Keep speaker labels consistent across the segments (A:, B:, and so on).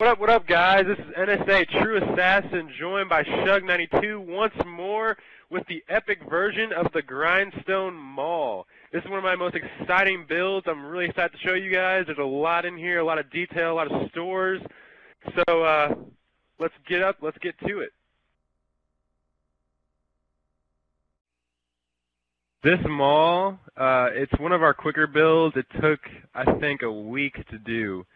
A: What up, guys? This is NSA True Assassin, joined by Shug92 once more with the epic version of the Grindstone Mall. This is one of my most exciting builds. I'm really excited to show you guys. There's a lot in here, a lot of detail, a lot of stores. So let's get to it. This mall, it's one of our quicker builds. It took, I think, a week to do.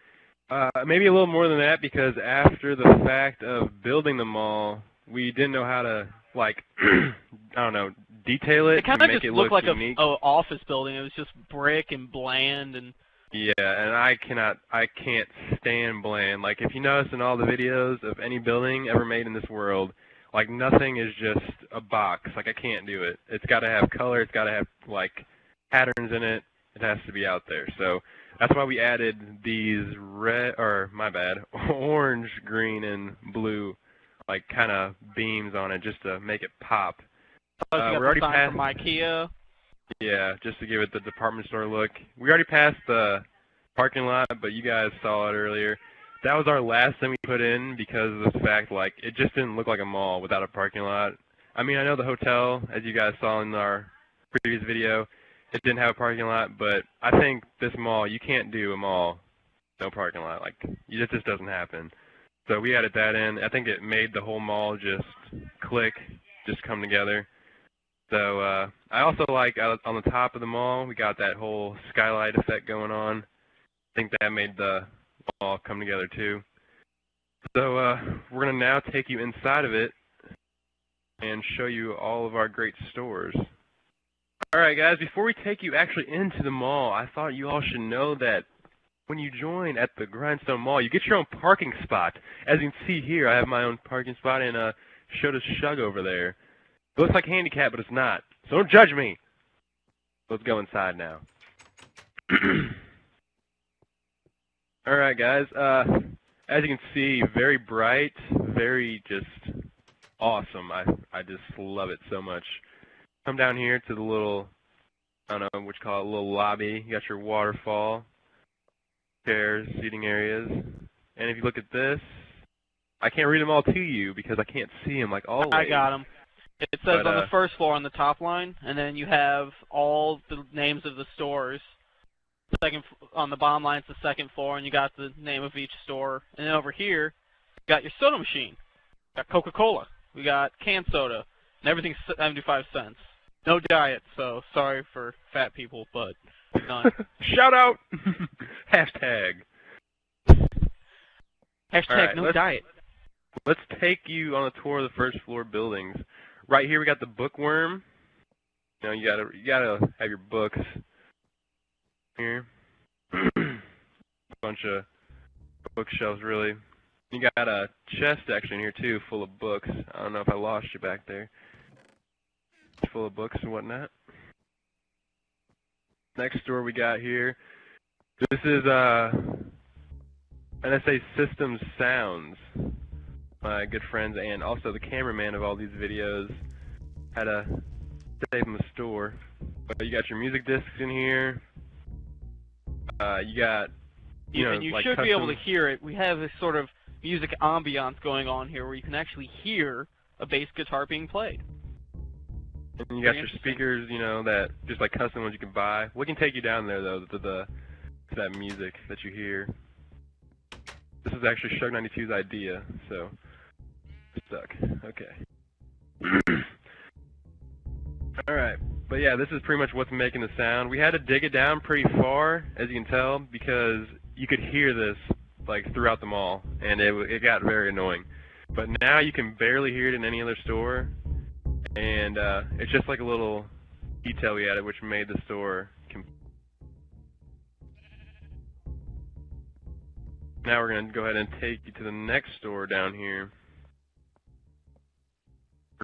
A: Maybe a little more than that, because after the fact of building the mall, we didn't know how to, like, I don't know, detail it to make it look unique. It kind of just looked like an
B: office building. It was just brick and bland and...
A: Yeah, and I can't stand bland. Like, if you notice in all the videos of any building ever made in this world, like, nothing is just a box. Like, I can't do it. It's got to have color. It's got to have, like, patterns in it. It has to be out there. So that's why we added these orange, green, and blue, like, kind of beams on it just to make it pop.
B: We're already past from IKEA.
A: Yeah, just to give it the department store look. We already passed the parking lot, but you guys saw it earlier. That was our last thing we put in because of the fact, like, it just didn't look like a mall without a parking lot. I mean, I know the hotel, as you guys saw in our previous video, it didn't have a parking lot, but I think this mall, you can't do a mall, no parking lot. Like, it just doesn't happen. So we added that in. I think it made the whole mall just click, just come together. So I also like on the top of the mall, we got that whole skylight effect going on. I think that made the mall come together too. So we're going to now take you inside of it and show you all of our great stores. Alright guys, before we take you actually into the mall, I thought you all should know that when you join at the Grindstone Mall, you get your own parking spot. As you can see here, I have my own parking spot, and so does Shug over there. It looks like handicap, but it's not. So don't judge me. Let's go inside now. Alright guys, as you can see, very bright, very just awesome. I just love it so much. Come down here to the little, I don't know what you call it, little lobby. You got your waterfall, chairs, seating areas. And if you look at this, I can't read them all to you because I can't see them like always.
B: I got them. It says on the first floor on the top line, and then you have all the names of the stores. On the bottom line, it's the second floor, and you got the name of each store. And then over here, you got your soda machine. You got Coca-Cola. We got canned soda, and everything's 75 cents. No diet, so sorry for fat people, but none.
A: Shout out! Hashtag.
B: Hashtag right, no diet.
A: Let's take you on a tour of the first floor buildings. Right here we got the bookworm. You know, you gotta have your books here. A bunch of bookshelves, really. You got a chest actually in here too, full of books. I don't know if I lost you back there. It's full of books and whatnot. Next store we got here. This is NSA Systems Sounds. My good friends and also the cameraman of all these videos had to stay from the store. But you got your music discs in here. You got,
B: and you
A: like
B: should be able to hear it. We have this sort of music ambiance going on here where you can actually hear a bass guitar being played.
A: And you got your speakers, that just like custom ones you can buy. We can take you down there though to that music that you hear. This is actually Shug92's idea, so stuck. Okay. Alright, but yeah, this is pretty much what's making the sound. We had to dig it down pretty far, as you can tell, because you could hear this like throughout the mall, and it got very annoying. But now you can barely hear it in any other store, and it's just like a little detail we added, which made the store. Now we're going to go ahead and take you to the next store down here.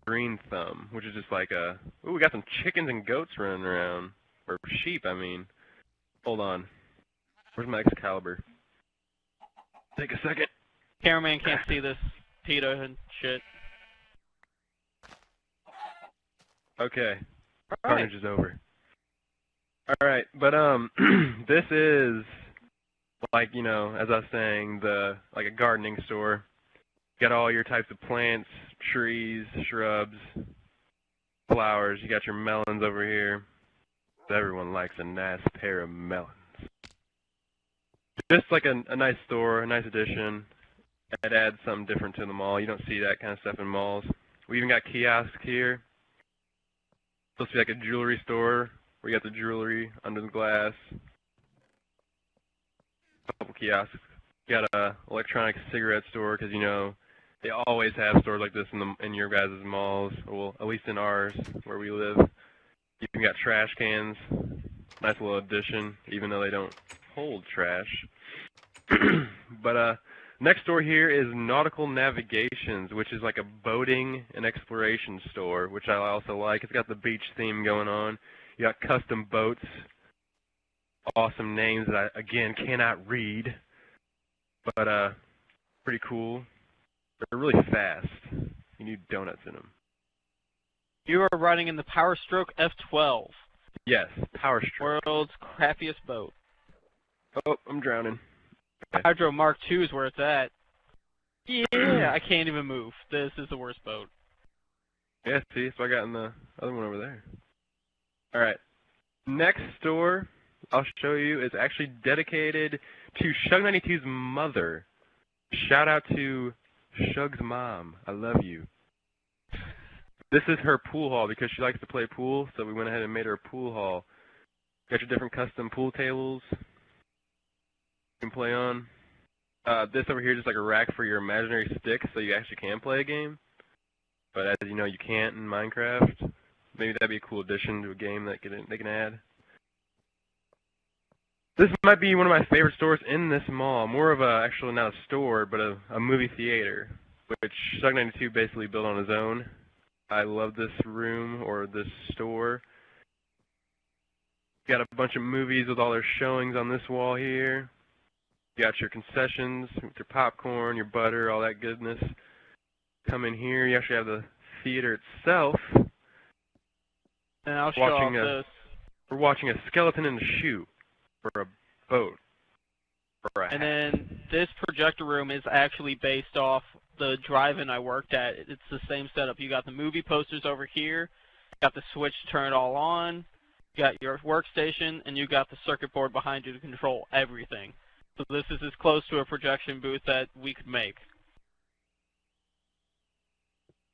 A: Green Thumb, which is just like a... Ooh, we got some chickens and goats running around. Or sheep, I mean. Hold on. Where's my Excalibur? Take a second.
B: Cameraman can't see this PETA and shit.
A: Okay. Carnage is over. Alright, but this is Like, you know, as I was saying, like a gardening store. Got all your types of plants, trees, shrubs, flowers. You got your melons over here. Everyone likes a nice pair of melons. Just like a nice store, a nice addition. It adds something different to the mall. You don't see that kind of stuff in malls. We even got kiosks here. Supposed to be like a jewelry store where you got the jewelry under the glass. A couple kiosks. You got a electronic cigarette store because, you know, they always have stores like this in your guys' malls, or well, at least in ours where we live. You even got trash cans. Nice little addition, even though they don't hold trash. But next door here is Nautical Navigations, which is like a boating and exploration store, which I also like. It's got the beach theme going on. You got custom boats, awesome names that I, again, cannot read, but pretty cool. They're really fast. You need donuts in them.
B: You are riding in the Power Stroke F12.
A: Yes, Power Stroke.
B: World's crappiest boat.
A: Oh, I'm drowning.
B: Hydro Mark II is where it's at. Yeah, I can't even move. This is the worst boat.
A: Yeah, see, so I got in the other one over there. Alright. Next store I'll show you is actually dedicated to Shug92's mother. Shout out to Shug's mom. I love you. This is her pool hall because she likes to play pool, so we went ahead and made her a pool hall. Got your different custom pool tables you can play on. This over here is just like a rack for your imaginary sticks, so you actually can play a game. But as you know, you can't in Minecraft. Maybe that'd be a cool addition to a game that they can add. This might be one of my favorite stores in this mall. More of a, actually not a store, but a movie theater, which Shug92 basically built on his own. I love this room, or this store. Got a bunch of movies with all their showings on this wall here. You got your concessions, with your popcorn, your butter, all that goodness. Come in here, you actually have the theater itself.
B: And I'll show off this.
A: We're watching a skeleton in a shoe, or a boat, or a hat.
B: And then this projector room is actually based off the drive-in I worked at. It's the same setup. You got the movie posters over here, you got the switch to turn it all on, you got your workstation, and you got the circuit board behind you to control everything. So this is as close to a projection booth that we could make.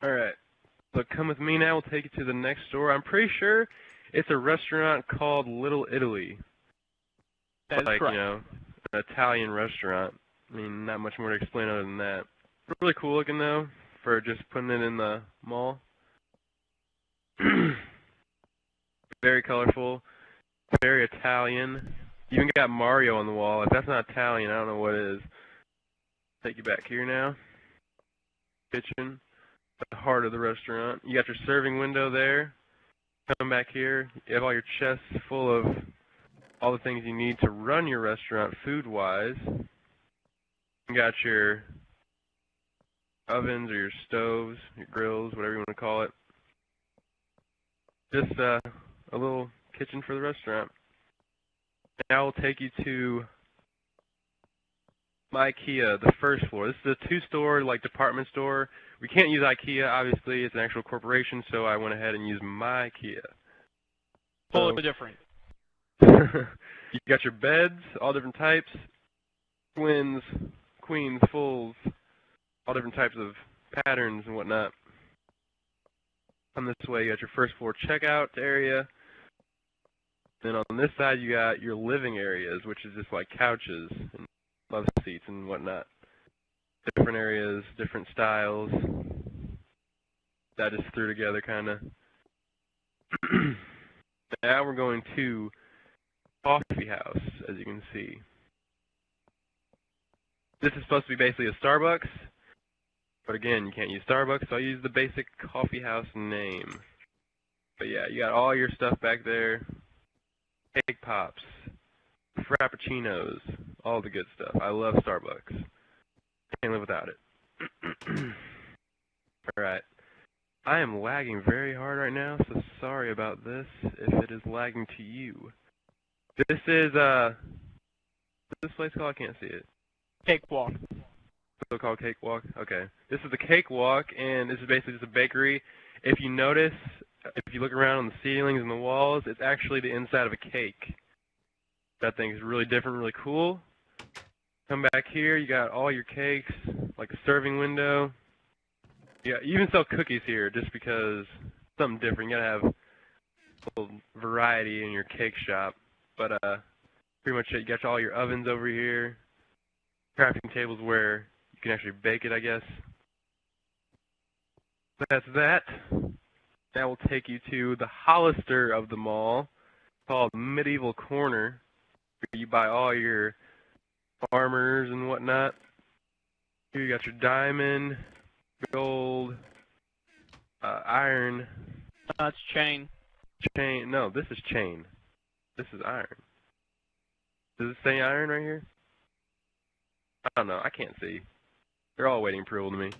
A: Alright, so come with me now, we'll take you to the next store. I'm pretty sure it's a restaurant called Little Italy.
B: That is
A: like,
B: correct.
A: You know, an Italian restaurant. I mean, not much more to explain other than that. Really cool looking though, for just putting it in the mall. Very colorful, very Italian. You even got Mario on the wall. If that's not Italian, I don't know what is. Take you back here now. Kitchen, the heart of the restaurant. You got your serving window there. Come back here. You have all your chests full of all the things you need to run your restaurant food-wise. You got your ovens or your stoves, your grills, whatever you want to call it. Just a little kitchen for the restaurant. Now we'll take you to IKEA, the first floor. This is a two-store, like, department store. We can't use IKEA, obviously. It's an actual corporation, so I went ahead and used IKEA.
B: Totally different.
A: You got your beds, all different types. Twins, queens, fulls, all different types of patterns and whatnot. Come this way, you got your first floor checkout area. Then on this side, you got your living areas, which is just like couches and love seats and whatnot. Different areas, different styles. That just threw together, kind of. Now we're going to Coffee House, as you can see. This is supposed to be basically a Starbucks, but again, you can't use Starbucks, so I use the basic Coffee House name. But yeah, you got all your stuff back there. Egg pops, frappuccinos, all the good stuff. I love Starbucks. Can't live without it. Alright. I am lagging very hard right now, so sorry about this if it is lagging to you. This is What's this place called? I can't see it.
B: Cakewalk.
A: So-called Cakewalk? Okay. This is the Cakewalk, and this is basically just a bakery. If you notice, if you look around on the ceilings and the walls, it's actually the inside of a cake. That thing is really different, really cool. Come back here, you got all your cakes, like a serving window. Yeah, you even sell cookies here just because something different. You gotta have a little variety in your cake shop. But pretty much it. You got all your ovens over here. Crafting tables where you can actually bake it, I guess. That's that. That will take you to the Hollister of the mall, called Medieval Corner, where you buy all your armors and whatnot. Here you got your diamond, gold, iron.
B: That's chain.
A: Chain. No, this is chain. This is iron. Does it say iron right here? I don't know. I can't see. They're all waiting approval to me.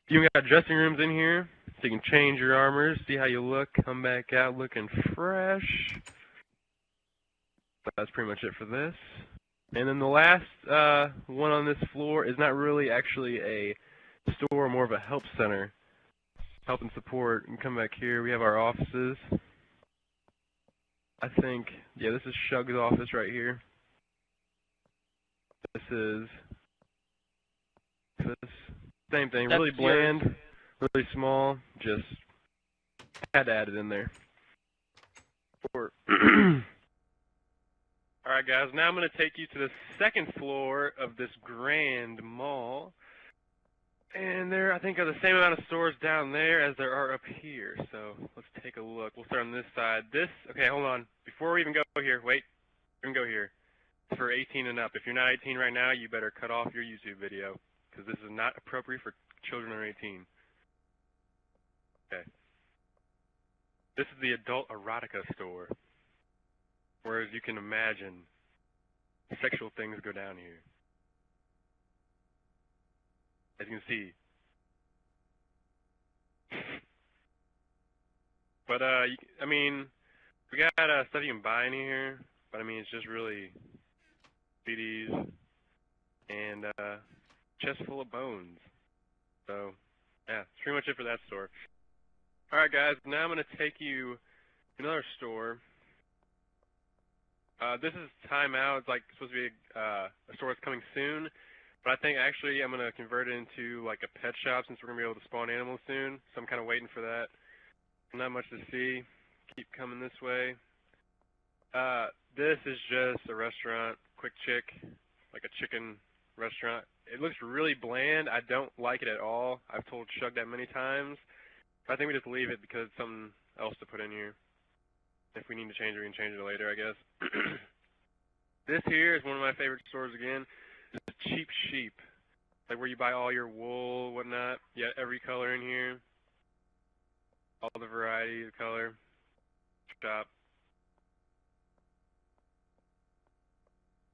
A: You got dressing rooms in here, so you can change your armors, see how you look, come back out looking fresh. That's pretty much it for this. And then the last one on this floor is not really actually a store, more of a help center. Help and support. And come back here. We have our offices. I think, yeah, this is Shug's office right here. This is this. Same thing.
B: That's
A: really bland,
B: yours.
A: really small. Just had to add it in there. Alright guys, now I'm going to take you to the second floor of this grand mall. And there, I think, are the same amount of stores down there as there are up here. So let's take a look. We'll start on this side. Okay, hold on. Before we even go here, wait. We can go here. It's for 18 and up. If you're not 18 right now, you better cut off your YouTube video, because this is not appropriate for children under 18. Okay. This is the adult erotica store. Whereas you can imagine, sexual things go down here. As you can see. But, I mean, we got stuff you can buy in here, but I mean, it's just really CDs and chest full of bones. So, yeah, that's pretty much it for that store. Alright guys, now I'm going to take you to another store. This is Time Out. It's like supposed to be a store that's coming soon. But I think actually I'm going to convert it into like a pet shop since we're going to be able to spawn animals soon. So I'm kind of waiting for that. Not much to see. Keep coming this way. This is just a restaurant, Quick Chick, like a chicken restaurant. It looks really bland. I don't like it at all. I've told Shug that many times. But I think we just leave it because it's something else to put in here. If we need to change it, we can change it later, I guess. This here is one of my favorite stores again. This is Cheap Sheep. Like where you buy all your wool, whatnot. You got every color in here. All the variety of color. Shop.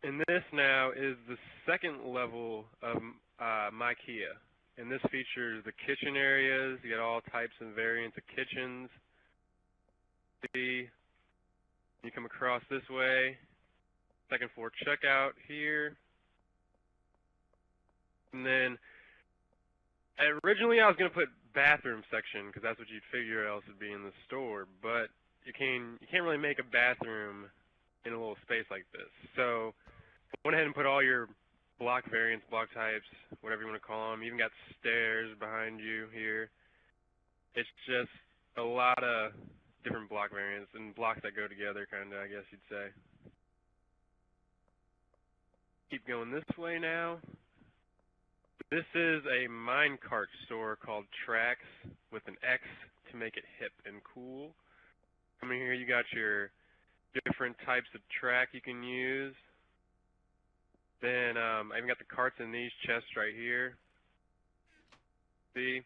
A: And this now is the second level of Minecaft. And this features the kitchen areas. You got all types and variants of kitchens. See, you come across this way. Second floor checkout here. And then, originally I was going to put bathroom section because that's what you'd figure else would be in the store. But you can't really make a bathroom in a little space like this. So I went ahead and put all your block variants, block types, whatever you want to call them. You even got stairs behind you here. It's just a lot of different block variants and blocks that go together, kind of, I guess you'd say. Keep going this way now. This is a minecart store called Tracks with an X to make it hip and cool. Coming here, you got your different types of track you can use. Then I even got the carts in these chests right here. See?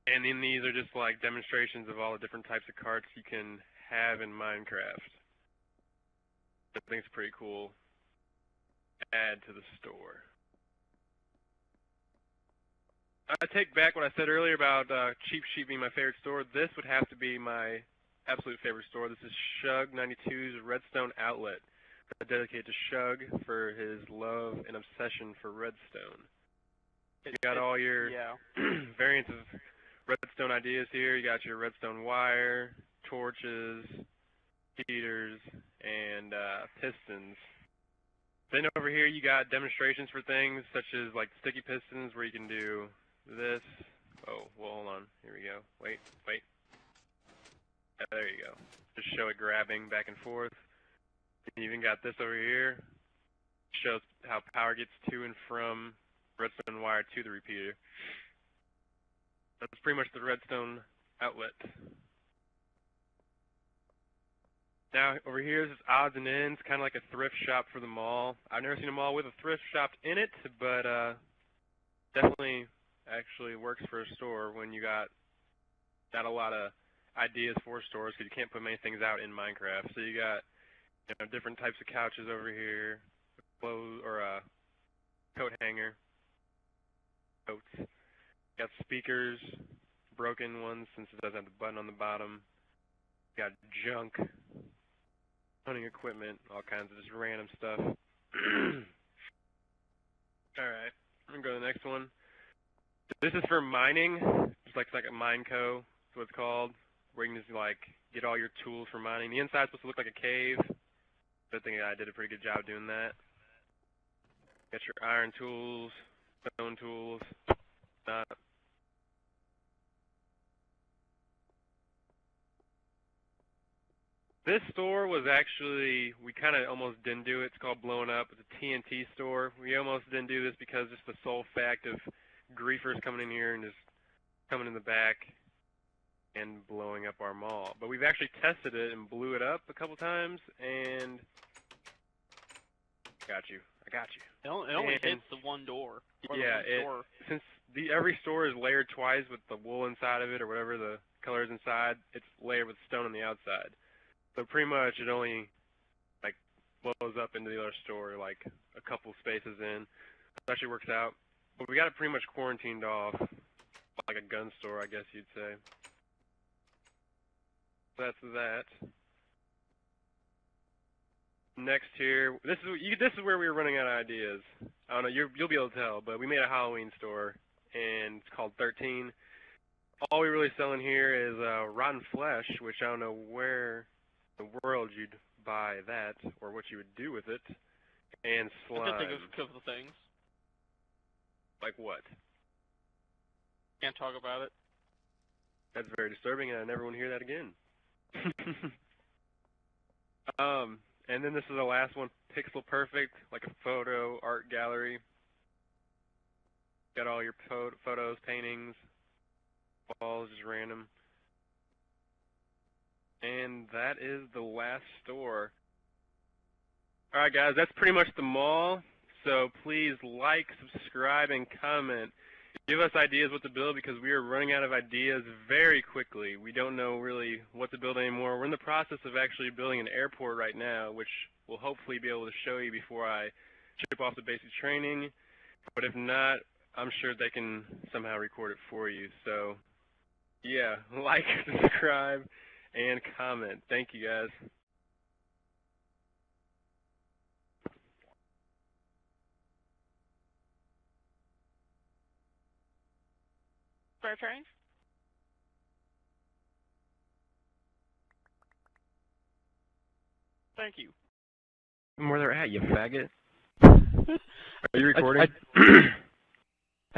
A: And then these are just like demonstrations of all the different types of carts you can have in Minecraft. I think it's pretty cool. Add to the store. I take back what I said earlier about Cheap Sheep being my favorite store. This would have to be my absolute favorite store. This is Shug 92's Redstone Outlet. dedicated to Shug for his love and obsession for redstone. You got all your variants of redstone ideas here. You got your redstone wire, torches, heaters, and pistons. Then over here you got demonstrations for things such as like sticky pistons where you can do this. Oh, well, hold on. Here we go. Wait. Yeah, there you go. Just show it grabbing back and forth. You even got this over here. Shows how power gets to and from redstone wire to the repeater. That's pretty much the redstone outlet. Now, over here is this odds and ends, kind of like a thrift shop for the mall. I've never seen a mall with a thrift shop in it, but definitely actually works for a store when you got not a lot of ideas for stores because you can't put many things out in Minecraft. So you got different types of couches over here, clothes or a coat hanger, coats. Got speakers, broken ones since it doesn't have the button on the bottom. Got junk, hunting equipment, all kinds of just random stuff. Alright, I'm going to go to the next one. This is for mining, just like a Mineco, that's what it's called, where you can just like get all your tools for mining. The inside's supposed to look like a cave. I think I did a pretty good job doing that. Got your iron tools, stone tools, This store was actually, we kind of almost didn't do it. It's called Blowing Up. It's a TNT store. We almost didn't do this because just the sole fact of griefers coming in here and just coming in the back and blowing up our mall. But we've actually tested it and blew it up a couple times, and I got you.
B: It only hits the one door.
A: Since every store is layered twice with the wool inside of it or whatever the color is inside, it's layered with stone on the outside. So pretty much it only like blows up into the other store like a couple spaces in. It actually works out. But we got it pretty much quarantined off, like a gun store, I guess you'd say. That's that. Next here, this is where we were running out of ideas. I don't know, you'll be able to tell, but we made a Halloween store, and it's called 13. All we're really selling here is rotten flesh, which I don't know where in the world you'd buy that, or what you would do with it, and slime.
B: I can think of a couple of things.
A: Like what?
B: Can't talk about it.
A: That's very disturbing, and I never want to hear that again. And then this is the last one, pixel perfect, like a photo art gallery. Got all your photos, paintings, walls, just random. And that is the last store. Alright guys, that's pretty much the mall. So please like, subscribe, and comment. Give us ideas what to build because we are running out of ideas very quickly. We don't know really what to build anymore. We're in the process of actually building an airport right now, which we'll hopefully be able to show you before I ship off the basic training. But if not, I'm sure they can somehow record it for you. So, yeah, like, subscribe, and comment. Thank you, guys.
B: Fair change? Thank you.
A: Where they're at, you faggot. Are you recording?
B: I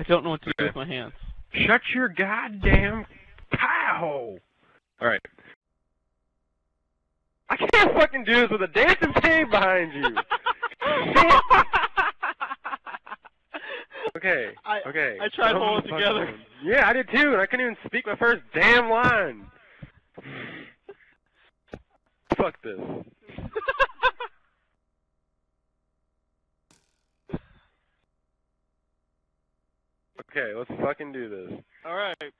B: don't know what to do with my hands.
A: Shut your goddamn pie-hole! Alright. I can't fucking do this with a dancing pig behind you! Okay, okay.
B: I tried holding it together.
A: Yeah, I did too, and I couldn't even speak my first damn line. Fuck this. Okay, let's fucking do this.
B: Alright.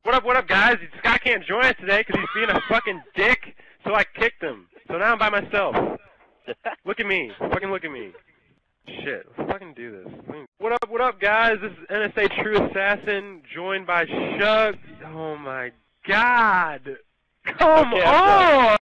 A: What up, guys? Scott can't join us today because he's being a fucking dick, so I kicked him. So now I'm by myself. Look at me. Fucking look at me. Shit, let's fucking do this. What up, guys? This is NSA True Assassin, joined by Shug. Oh my god. Come on!